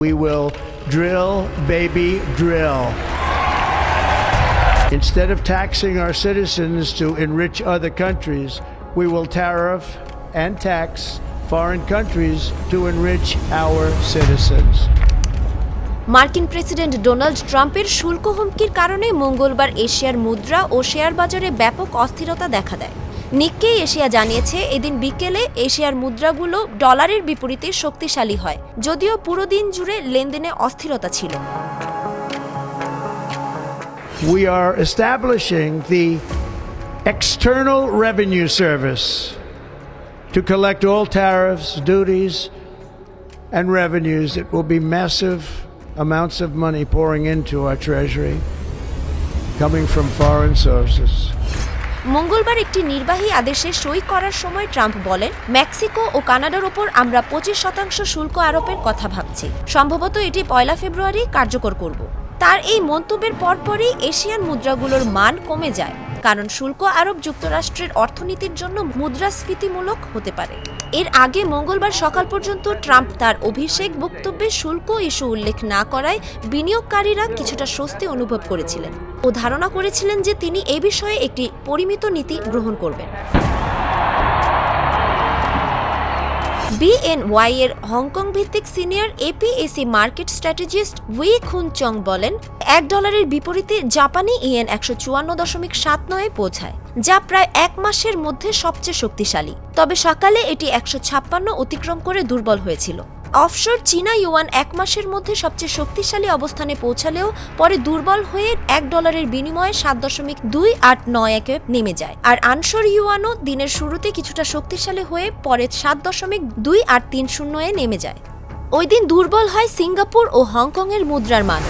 We will drill, baby, drill. Instead of taxing our citizens to enrich other countries, we will tariff and tax foreign countries to enrich our citizens. মার্কিন president Donald ট্রাম্পের শুল্ক হুমকির কারণে মঙ্গলবার এশিয়ার মুদ্রা ও share বাজারে ব্যাপক অস্থিরতা দেখা দেয়। নিক্কেই এশিয়া জানিয়েছে এদিন বিকেলে এশিয়ার মুদ্রাগুলো ডলারের বিপরীতে শক্তিশালী হয়, যদিও পুরো দিন জুড়ে লেনদেনে অস্থিরতা ছিল। We are establishing the External Revenue Service to collect all tariffs, duties, and revenues. It will be massive amounts of money pouring into our treasury, coming from foreign sources. মঙ্গলবার একটি নির্বাহী আদেশে সই করার সময় ট্রাম্প বলেন, মেক্সিকো ও কানাডার ওপর আমরা 25% শুল্ক আরোপের কথা ভাবছি। সম্ভবত এটি 1 ফেব্রুয়ারি কার্যকর করব। তার এই মন্তব্যের পরপরই এশিয়ান মুদ্রাগুলোর মান কমে যায়, কারণ শুল্ক আরোপ যুক্তরাষ্ট্রের অর্থনীতির জন্য মুদ্রাস্ফীতিমূলক হতে পারে। এর আগে মঙ্গলবার সকাল পর্যন্ত ট্রাম্প তার অভিষেক বক্তব্যে শুল্ক ইস্যু উল্লেখ না করায় বিনিয়োগকারীরা কিছুটা স্বস্তি অনুভব করেছিলেন ও ধারণা করেছিলেন যে তিনি এ বিষয়ে একটি পরিমিত নীতি গ্রহণ করবেন। BNY এর হংকং ভিত্তিক senior APAC market strategist we খুন চং বলেন, $1 বিপরীতে জাপানি ইয়েন 154.79 পৌঁছায়, যা প্রায় 1 মাসের মধ্যে সবচেয়ে শক্তিশালী। তবে সকালে এটি 156 অতিক্রম করে দুর্বল হয়েছিল। অফশোর চীনা ইউয়ান 1 মাসের মধ্যে সবচেয়ে শক্তিশালী অবস্থানে পৌঁছালেও পরে দুর্বল হয়ে $1 বিনিময়ে 7.2891 নেমে যায়। আর আনশোর ইউয়ানও দিনের শুরুতে কিছুটা শক্তিশালী হয়ে পরে 7.2830 নেমে যায়। ওই দিন দুর্বল হয় সিঙ্গাপুর ও হংকংয়ের মুদ্রার মান।